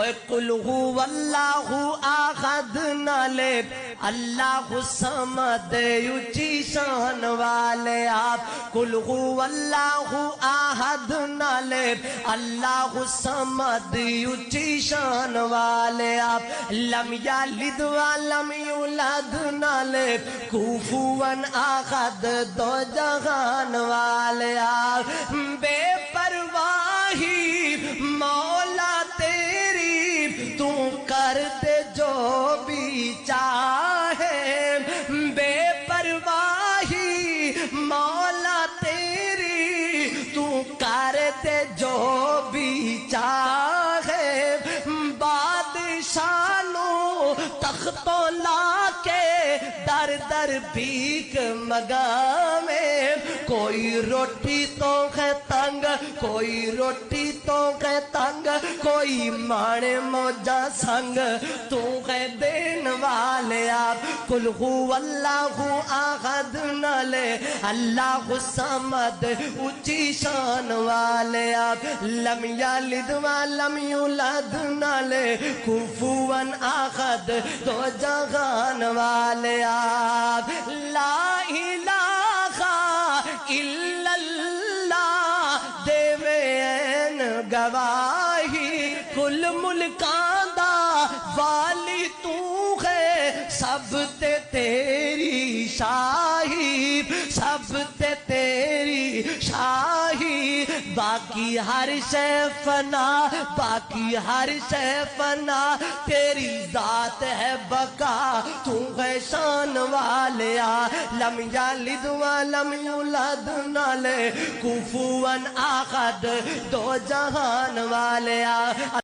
اے قل هو اللہ احد نالے اللہ الصمد اونچی شان والے آپ قل هو اللہ احد نالے اللہ الصمد اونچی شان والے آپ لم یلد ولم یولد نالے کفوا احد دو جہان والے آپ بے پرواہی مولا تیری تو کر دے جو بھی چاہے بے پرواہی مولا تیری تو کر دے جو بھی چاہے بادشاہوں تختوں لا کے در در بھیک مگامے کوئی روٹی تو ہے تنگ کوئی روٹی تو ہے تنگ کوئی مانے موجہ سنگ تو ہے دین والے آپ قل هو اللہ احد نالے اللہ الصمد اونچی شان والے آپ لم یلد ولم یولد نالے کفوا احد دو جہان والے آپ لا الہ الا اللہ دیوین گواہی کل ملکاں دا والی تو ہے سب تے تیری شاہی سب تے تیری شاہی باقی ہر شے فنا باقی ہر شے فنا تیری ذات ہے بقا تو ہے شان والیا لم یلد ولم یولد نالے کفوا احد دو جہان والیا